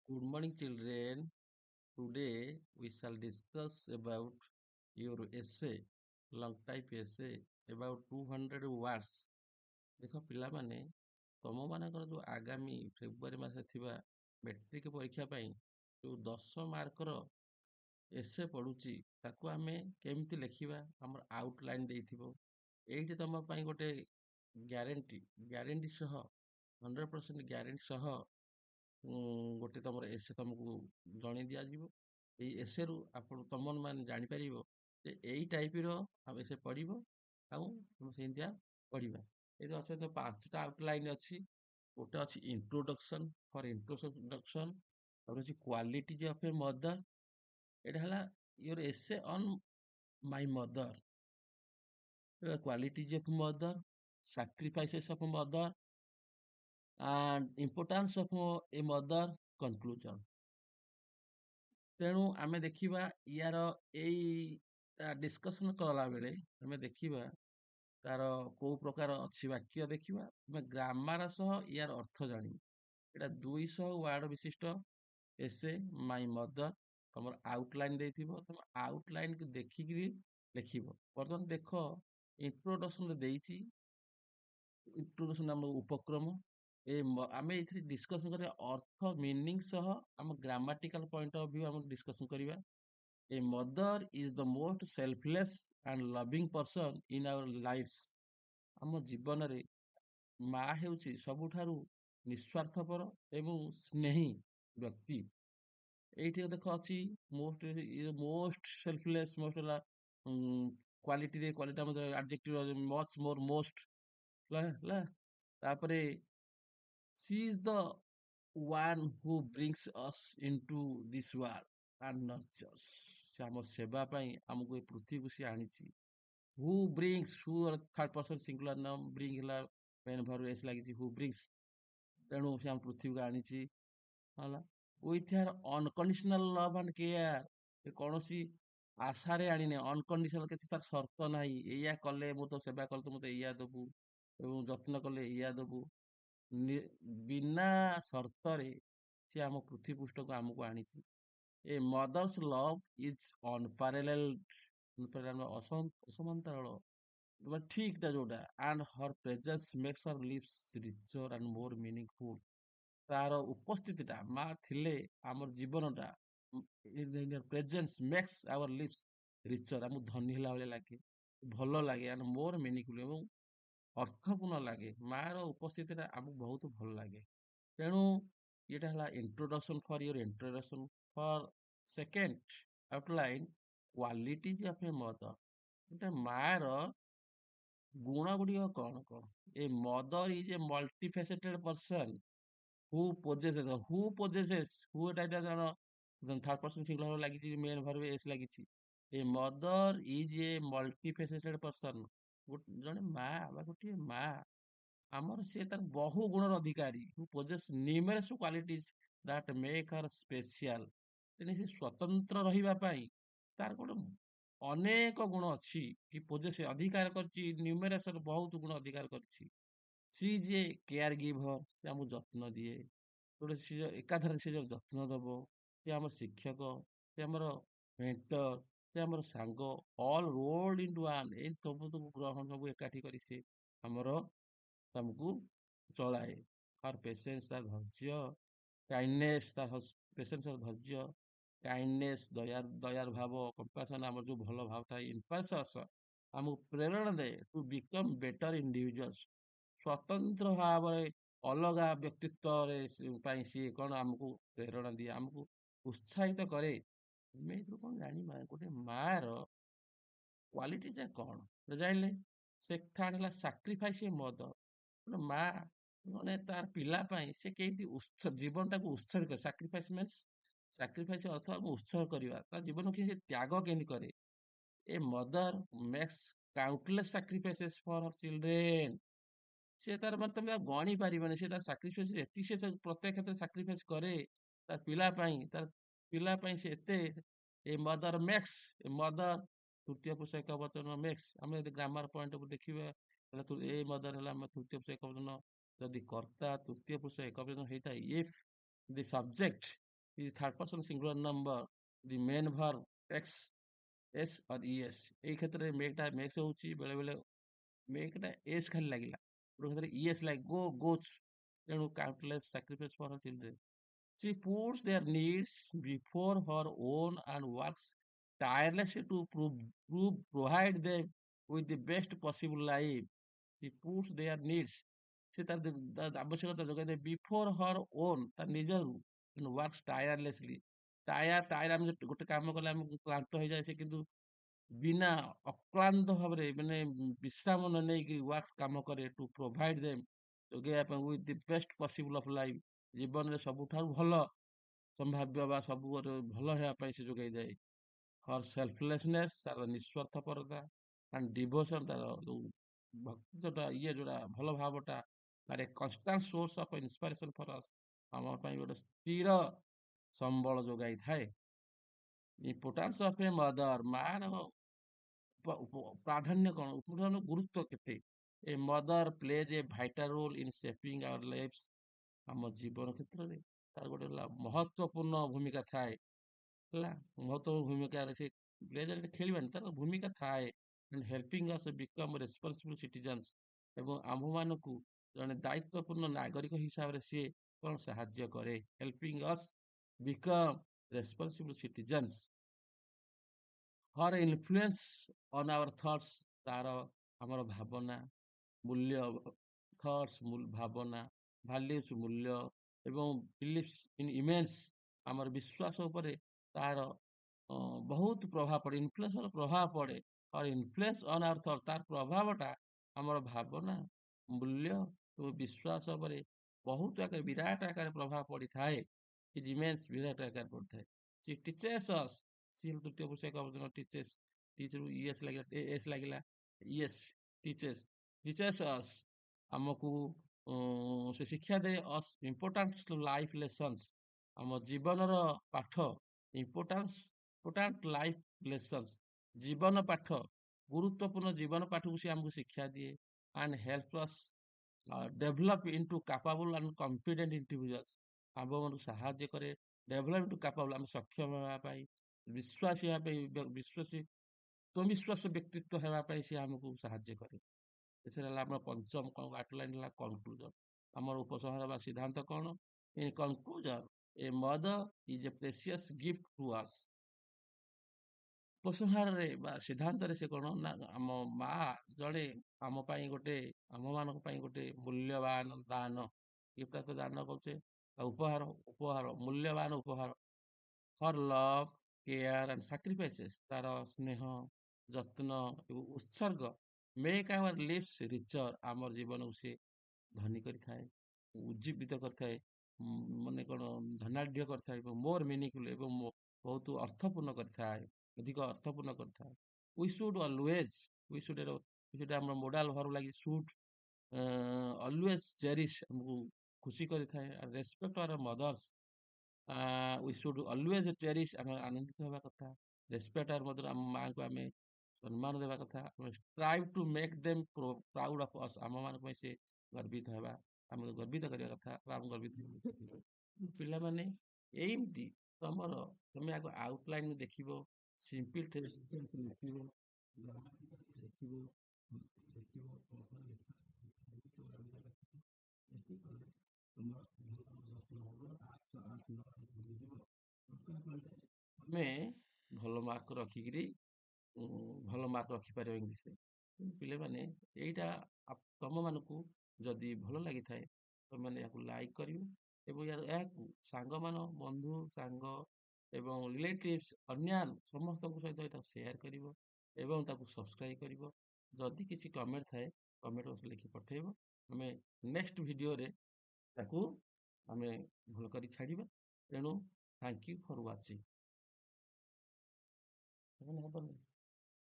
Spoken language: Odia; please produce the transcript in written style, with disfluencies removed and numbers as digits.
Good morning, children. Today we shall discuss about your essay, long type essay about 200 words. ଦେଖ ପିଲାମାନେ, ତମମାନଙ୍କର ଯୋଉ ଆଗାମୀ ଫେବୃଆରୀ ମାସରେ ଥିବା ମେଟ୍ରିକ ପରୀକ୍ଷା ପାଇଁ ଯୋଉ 10 ମାର୍କର ଏସେ ପଡୁଛି, ତାକୁ ଆମେ କେମିତି ଲେଖିବା ଆମର ଆଉଟଲାଇନ୍ ଦେଇଥିବ। ଏଇଠି ତମ ପାଇଁ ଗୋଟେ ଗ୍ୟାରେଣ୍ଟି ସହ 100% ଗ୍ୟାରେଣ୍ଟି ସହ ଗୋଟେ ତମର ଏସେ ତମକୁ ଜଣେଇ ଦିଆଯିବ। ଏଇ ଏସେରୁ ଆପଣ ତମମାନେ ଜାଣିପାରିବ ଯେ ଏଇ ଟାଇପର ଆମେ ସେ ପଢିବ ଆଉ ଆମେ ସେମିତିଆ ପଢିବା। ଏଠି ଅଛି ତ 5ଟା ଆଉଟଲାଇନ୍ ଅଛି। ଗୋଟେ ଅଛି ଇଣ୍ଟ୍ରୋଡକ୍ସନ ଫର ଇଣ୍ଟ୍ରୋଡକ୍ସନ, ତାପରେ ଅଛି କ୍ୱାଲିଟିଜ ଅଫ ଏ ମଦର, এটা ହେଲା your essay on my mother, qualities of mother, sacrifices of mother and importance of a mother, conclusion। ତେଣୁ ଆମେ ଦେଖିବା ୟାର ଏଇ ଡିସ୍କସନ କଲା ବେଳେ ଆମେ ଦେଖିବା ତାର କୋଉ ପ୍ରକାର ଅଛି ବାକ୍ୟ ଦେଖିବା, ଆମେ ଗ୍ରାମାର ସହ ୟାର ଅର୍ଥ ଜାଣିବା। ଏଇଟା 200 ୱାର୍ଡ ବିଶିଷ୍ଟ ଏସେ ମାଇ ମଦର। ତମର ଆଉଟଲାଇନ୍ ଦେଇଥିବ, ତମ ଆଉଟଲାଇନ୍ କୁ ଦେଖିକିରି ଲେଖିବ। ବର୍ତ୍ତମାନ ଦେଖ, ଇଣ୍ଟ୍ରୋଡକ୍ସନ ଦେଇଛି, ଇଣ୍ଟ୍ରୋଡକ୍ସନ ଆମର ଉପକ୍ରମ। ଆମେ ଏଥିରେ ଡିସ୍କସନ କରିବା ଅର୍ଥ ମିନିଂ ସହ ଆମ ଗ୍ରାମାଟିକାଲ ପଏଣ୍ଟ ଅଫ ଭ୍ୟୁ ଆମେ ଡିସ୍କସନ କରିବା। A mother is the most selfless and loving person in our lives. ଆମ ଜୀବନରେ ମା ହେଉଛି ସବୁଠାରୁ ନିଃସ୍ୱାର୍ଥପର ଏବଂ ସ୍ନେହୀ ବ୍ୟକ୍ତି। ଏଇଠି ଦେଖ ଅଛି ମୋଷ୍ଟ ସେଲଫଲେସ୍, ମୋଷ୍ଟ ହେଲା କ୍ୱାଲିଟିରେ, କ୍ୱାଲିଟି ଆମର ଆଡଜେକ୍ଟିଭ ମଚ୍ ମୋର୍ ମୋଷ୍ଟ ହେଲା। ତାପରେ she is the one who brings us into this world and nurtures। ସେ ଆମ ସେବା ପାଇଁ ଆମକୁ ଏ ପୃଥିବୀକୁ ସେ ଆଣିଛି। who brings, who third person singular ନାମ, ବ୍ରିଙ୍ଗ ହେଲା ମେନ୍ ଭର୍ବ ଏସ୍ ଲାଗିଛି, who brings। ତେଣୁ ସେ ଆମ ପୃଥିବୀକୁ ଆଣିଛି ହେଲା। with her unconditional love and care, କୌଣସି ଆଶାରେ ଆଣିନେ, ଅନକଣ୍ଡିସନାଲ, କିଛି ତାର ସର୍ତ୍ତ ନାହିଁ। ଏଇଆ କଲେ ମୁଁ ତ ସେବା କଲେ ତ ମତେ ଏଇଆ ଦବୁ ଏବଂ ଯତ୍ନ କଲେ ଏଇଆ ଦବୁ, ବିନା ସର୍ତ୍ତରେ ସେ ଆମ ପୃଥିବୀ ପୃଷ୍ଠକୁ ଆମକୁ ଆଣିଛି। A mother's love is unparalleled, ଅସମାନ୍ତରାଳ, ଠିକଟା ଯୋଉଟା, and her presence makes our lives richer and more meaningful. ତାର ଉପସ୍ଥିତିଟା, ମା ଥିଲେ ଆମର ଜୀବନଟା, presence makes our lives richer, ଆମକୁ ଧନୀ ହେଲା ଭଳିଆ ଲାଗେ, ଭଲ ଲାଗେ, ଆଣ୍ଡ ମୋର ମିନିଙ୍ଗଫୁଲ, ଏବଂ ଅର୍ଥପୂର୍ଣ୍ଣ ଲାଗେ। ମାର ଉପସ୍ଥିତିଟା ଆମକୁ ବହୁତ ଭଲ ଲାଗେ। ତେଣୁ ଏଇଟା ହେଲା introduction for your introduction. For second outline, qualities of a mother. ଗୋଟେ ମାର ଗୁଣ ଗୁଡ଼ିକ କଣ କଣ? ଏ ମଦର ଇଜ ଏ ମଲ୍ଟିଫେସେଟେଡ ପର୍ସନ ହୁ ପୋଜେସେସ୍, ହୁ ଏଟା ଜଣ ଥାର୍ଡ ପର୍ସନ ସିଙ୍ଗୁଲାର ଲାଗିଛି, ମେନ୍ ଭର୍ବ ଏସ୍ ଲାଗିଛି। ଏ ମଦର ଇଜ ଏ ମଲ୍ଟିଫେସେଟେଡ ପର୍ସନ, ଜଣେ ମା ବା ଗୋଟିଏ ମା ଆମର, ସେ ତାର ବହୁ ଗୁଣର ଅଧିକାରୀ। ହୁ ପୋଜେସ୍ ନ୍ୟୁମେରସ୍ କ୍ୱାଲିଟିଜ ଦ୍ୟାଟ୍ ମେକ୍ ହର ସ୍ପେସିଆଲ। ତେଣୁ ସେ ସ୍ୱତନ୍ତ୍ର ରହିବା ପାଇଁ ତାର ଗୋଟେ ଅନେକ ଗୁଣ ଅଛି। କି ପୋଜେସ୍, ଅଧିକାର କରିଛି, ନ୍ୟୁମେରସ୍ ବହୁତ ଗୁଣ ଅଧିକାର କରିଛି। ସି ଯେ କେୟାର ଗିଭର, ସେ ଆମକୁ ଯତ୍ନ ଦିଏ। ଗୋଟେ ସେ ଏକାଥରେ ସେ ଯୋଉ ଯତ୍ନ ଦବ। ସେ ଆମର ଶିକ୍ଷକ, ସେ ଆମର ମେଣ୍ଟର, ସେ ଆମର ସାଙ୍ଗ, all rolled into one. ଏଇ ସବୁ ଗ୍ରହଣ ସବୁ ଏକାଠି କରି ସେ ଆମର ଆମକୁ ଚଳାଏ। ତାର ପେସେନ୍ସ, ତାର ଧୈର୍ଯ୍ୟ, କାଇଣ୍ଡନେସ୍, ତାର ପେସେନ୍ସ, ଧୈର୍ଯ୍ୟ, କାଇଣ୍ଡନେସ୍, ଦୟାର ଭାବ, କମ୍ପାସନ, ଆମର ଯୋଉ ଭଲ ଭାବ ଥାଏ, ଇମ୍ପାଲସସ୍, ଆମକୁ ପ୍ରେରଣା ଦେଏ ଟୁ ବିକମ୍ ବେଟର ଇଣ୍ଡିଭିଜୁଆଲ୍ସ। ସ୍ୱତନ୍ତ୍ର ଭାବରେ ଅଲଗା ବ୍ୟକ୍ତିତ୍ୱରେ ପାଇଁ ସିଏ କଣ ଆମକୁ ପ୍ରେରଣା ଦିଏ, ଆମକୁ ଉତ୍ସାହିତ କରେ। ଆମେ ଏଥିରୁ କଣ ଜାଣିବା, ଗୋଟେ ମାର କ୍ୱାଲିଟି ଯେ କଣ ଜାଣିଲେ। ସେ ଥାର୍ଡ ହେଲା ସାକ୍ରିଫାଇସ୍ ଏ ମଦର। ଗୋଟେ ମା ମାନେ ତାର ପିଲା ପାଇଁ ସେ କେମିତି ଜୀବନଟାକୁ ଉତ୍ସର୍ଗ କରେ। ସାକ୍ରିଫାଇସ୍ ମିନ୍ସ, ସାକ୍ରିଫାଇସ୍ ଅର୍ଥ ଆମେ ଉତ୍ସର୍ଗ କରିବା, ତା ଜୀବନକୁ ସେ ତ୍ୟାଗ କେମିତି କରେ। ଏ ମଦର ମେକ୍ସ କାଉଣ୍ଟଲେସ୍ ସାକ୍ରିଫାଇସେସ୍ ଫର ହର ଚିଲଡ୍ରେନ୍। ସେ ତାର ମାନେ ତମେ ଆଉ ଗଣି ପାରିବନି, ସେ ତାର ସାକ୍ରିଫାଇସ୍ ଏତିକି, ସେ ପ୍ରତ୍ୟେକ କ୍ଷେତ୍ରରେ ସାକ୍ରିଫାଇସ୍ କରେ ତାର ପିଲା ପାଇଁ। ତାର ପିଲା ପାଇଁ ସେ ଏତେ, ଏ ମଦର ମେକ୍ସ, ଏ ମଦର ତୃତୀୟ ପୁରୁଷ ଏକବଚନ ମେକ୍ସ। ଆମେ ଯଦି ଗ୍ରାମାର ପଏଣ୍ଟ ଅଫ୍ ଦେଖିବା, ଏ ମଦର ହେଲା ଆମ ତୃତୀୟ ପୁରୁଷ ଏକବଚନ। ଯଦି କର୍ତ୍ତା ତୃତୀୟ ପୁରୁଷ ଏକବଚନ ହେଇଥାଏ, if the subject is third person singular number, the main verb takes s or es। এই ক্ষেত্রে মেকটা মেক্স হଉଛି ବେଳେ ବେଳେ মেকটা s ଖାଲି ଲାଗିଲା, ଗୋଟେ ক্ষেত্রে es like go goes, ତେଣୁ countless sacrifice for her children। She puts their needs before her own and works tirelessly to provide them with the best possible life। She puts their needs, ସେ ତାର ଆବଶ୍ୟକତା ଯୋଗାଇ ଦେବେ ବିଫୋର ହର ଓନ୍, ତାର ନିଜରୁ, ୱାର୍କସ୍ ଟାୟାରଲେସଲି। ଟାୟାର ଆମେ ଗୋଟେ କାମ କଲେ ଆମକୁ କ୍ଳାନ୍ତ ହେଇଯାଏ, ସେ କିନ୍ତୁ ବିନା ଅକ୍ଳାନ୍ତ ଭାବରେ ମାନେ ବିଶ୍ରାମ ନ ନେଇକି ୱାର୍କସ୍ କାମ କରେ ଟୁ ପ୍ରୋଭାଇଡ ଦେମ୍, ଯୋଗେଇବା ପାଇଁ with the best possible of life, ଜୀବନରେ ସବୁଠାରୁ ଭଲ ସମ୍ଭାବ୍ୟ ବା ସବୁ ଭଲ ହେବା ପାଇଁ ସେ ଯୋଗାଇଥାଏ। ହର ସେଲ୍ଫଲେସନେସ୍, ତାର ନିଃସ୍ୱାର୍ଥପରତା, ଆଣ୍ଡ ଡିଭୋସନ, ତାର ଯୋଉ ଭକ୍ତି ଯୋଉଟା ଯୋଉଟା ଭଲ ଭାବଟା, ତାର କନଷ୍ଟାଣ୍ଟ ସୋର୍ସ ଅଫ୍ ଇନ୍ସପିରେସନ ଫର ଅସ୍, ଆମ ପାଇଁ ଗୋଟେ ସ୍ଥିର ସମ୍ବଳ ଯୋଗାଇଥାଏ। ଇମ୍ପୋର୍ଟାନ୍ସ ଅଫ୍ ଏ ମଦର, ମାର ପ୍ରାଧାନ୍ୟ କଣ, ଗୁରୁତ୍ୱ କେତେ? A mother plays a vital role in shaping our lives, ଆମ ଜୀବନ କ୍ଷେତ୍ରରେ ତାର ଗୋଟେ ମହତ୍ୱପୂର୍ଣ୍ଣ ଭୂମିକା ଥାଏ, ହେଲା। ମହତ୍ୱପୂର୍ଣ୍ଣ ଭୂମିକାରେ ସେ ପ୍ଲେଜରେ ଖେଳିବାନି, ତାର ଭୂମିକା ଥାଏ। Helping us become responsible citizens, ଏବଂ ଆମ୍ଭମାନଙ୍କୁ ଜଣେ ଦାୟିତ୍ୱପୂର୍ଣ୍ଣ ନାଗରିକ ହିସାବରେ ସିଏ କଣ ସାହାଯ୍ୟ କରେ। Helping us become responsible citizens. Her influence on our thoughts, ତାର ଆମର ଭାବନା, ମୂଲ୍ୟ, ଥଟ୍ସ ଭାବନା, ଭାଲ୍ୟୁସ୍ ମୂଲ୍ୟ, ଏବଂ ବିଲିଫ୍ସ ଇନ୍ ଇମେନ୍ସ, ଆମର ବିଶ୍ୱାସ ଉପରେ ତାର ବହୁତ ପ୍ରଭାବ ପଡ଼େ। ଇନଫ୍ଲୁଏନ୍ସର ପ୍ରଭାବ ପଡ଼େ। ହର ଇନଫ୍ଲୁଏନ୍ସ ଅନ୍ ଆୱାର ଥଟ୍ସ, ତାର ପ୍ରଭାବଟା ଆମର ଭାବନା, ମୂଲ୍ୟ ଏବଂ ବିଶ୍ୱାସ ଉପରେ ବହୁତ ଆକାରରେ ବିରାଟ ଆକାରରେ ପ୍ରଭାବ ପଡ଼ିଥାଏ। ଇଜ୍ ଇମେନ୍ସ, ବିରାଟ ଆକାରରେ ପଡ଼ିଥାଏ। ସି ଟିଚେସ୍ ଅସ୍, ସି ତୃତୀୟ ପୁରୁଷ ଏକବଚନ ଟିଚେସ୍, ଟିଚରୁ ଇଏସ୍ ଲାଗିଲା, ଏସ୍ ଲାଗିଲା, ଇଏସ୍ ଟିଚେସ୍, ଟିଚେସ୍ ଅସ୍, ଆମକୁ ସେ ଶିକ୍ଷା ଦେଏ। ଅସ୍ ଇମ୍ପୋର୍ଟାଣ୍ଟ ଲାଇଫ୍ ଲେସନ୍ସ, ଆମ ଜୀବନର ପାଠ, ଇମ୍ପୋର୍ଟାଣ୍ଟ ଲାଇଫ୍ ଲେସନ୍ସ, ଜୀବନ ପାଠ, ଗୁରୁତ୍ୱପୂର୍ଣ୍ଣ ଜୀବନ ପାଠକୁ ସେ ଆମକୁ ଶିକ୍ଷା ଦିଏ। And help us develop into capable and confident individuals, ଆମମାନଙ୍କୁ ସାହାଯ୍ୟ କରେ ଡେଭଲପ ଇଣ୍ଟୁ କାପାବୁଲ, ଆମେ ସକ୍ଷମ ହେବା ପାଇଁ, ବିଶ୍ୱାସୀ ହେବା ପାଇଁ, ବିଶ୍ୱାସ ବ୍ୟକ୍ତିତ୍ୱ ହେବା ପାଇଁ ସେ ଆମକୁ ସାହାଯ୍ୟ କରେ। ଏସରେ ହେଲା ଆମର ପଞ୍ଚମ ଆଉଟଲାଇନ୍ ହେଲା କନକ୍ଲୁଜନ, ଆମର ଉପସଂହାର ବା ସିଦ୍ଧାନ୍ତ କଣ? In conclusion, a mother is a precious gift to us. ଉପସଂହାରରେ ବା ସିଦ୍ଧାନ୍ତରେ ସେ କଣ ନା, ଆମ ମା ଜଣେ ଆମ ପାଇଁ ଗୋଟେ, ଆମମାନଙ୍କ ପାଇଁ ଗୋଟେ ମୂଲ୍ୟବାନ ଦାନ। ଗିଫ୍ଟ ତ ଦାନ କରୁଛେ, ଉପହାର, ମୂଲ୍ୟବାନ ଉପହାର। ହର ଲଭ୍, କେୟାର ଆଣ୍ଡ ସାକ୍ରିଫାଇସେସ୍, ତାର ସ୍ନେହ, ଯତ୍ନ ଏବଂ ଉତ୍ସର୍ଗ ମେକ୍ ଆୱାର ଲିଭ୍ସ ରିଚର, ଆମର ଜୀବନକୁ ସେ ଧନୀ କରିଥାଏ, ଉଜ୍ଜୀବିତ କରିଥାଏ, ମାନେ କଣ ଧନାଢ୍ୟ କରିଥାଏ, ଏବଂ ମୋର ମିନିଂଫୁଲ, ଏବଂ ବହୁତ ଅର୍ଥପୂର୍ଣ୍ଣ କରିଥାଏ, ଅଧିକ ଅର୍ଥପୂର୍ଣ୍ଣ କରିଥାଏ। We should always, we should ଆମର ମୋଡାଲ ଭର୍ବ ଲାଗି ସୁଡ୍, ଅଲୱେଜ ଚେରିଶ, ଆମକୁ ଖୁସି କରିଥାଏ। Respect our mothers, we should always cherish, ଆମେ ଆନନ୍ଦିତ ହେବା କଥା। ରେସ୍ପେକ୍ଟ ଆୱାର ମଦର, ଆମ ମାଙ୍କୁ ଆମେ ସମ୍ମାନ ଦେବା କଥା। Strive to make them proud of us, ଆମମାନଙ୍କ ପାଇଁ ସେ ଗର୍ବିତ ହେବା, ଆମକୁ ଗର୍ବିତ କରିବା କଥା, ବା ଆମେ ଗର୍ବିତ। ପିଲାମାନେ ଏମିତି ତମର, ତମେ ଆଗ ଆଉଟଲାଇନ୍ ଦେଖିବ, ସିମ୍ପଲ ଲେଖିବ, ଦେଖିବ, ତମେ ଭଲ ମାର୍କ ରଖିକିରି ଭଲ ମାର୍କ ରଖିପାରିବ ଇଂଲିଶରେ। ପିଲାମାନେ ଏଇଟା ତମମାନଙ୍କୁ ଯଦି ଭଲ ଲାଗିଥାଏ, ତମେମାନେ ଏହାକୁ ଲାଇକ୍ କରିବ, ଏବଂ ଏହାକୁ ସାଙ୍ଗମାନ, ବନ୍ଧୁ, ସାଙ୍ଗ ଏବଂ ରିଲେଟିଭ୍ସ, ଅନ୍ୟାନ୍ୟ ସମସ୍ତଙ୍କ ସହିତ ଏଇଟା ସେୟାର କରିବ, ଏବଂ ତାକୁ ସବସ୍କ୍ରାଇବ କରିବ। ଯଦି କିଛି କମେଣ୍ଟ ଥାଏ, କମେଣ୍ଟ ବକ୍ସରେ ଲେଖି ପଠାଇବ। ଆମେ ନେକ୍ସଟ ଭିଡ଼ିଓରେ ତାକୁ ଆମେ ଭଲ କରି ଛାଡ଼ିବା। ତେଣୁ ଥ୍ୟାଙ୍କ ୟୁ ଫର ୱାଚିଂ।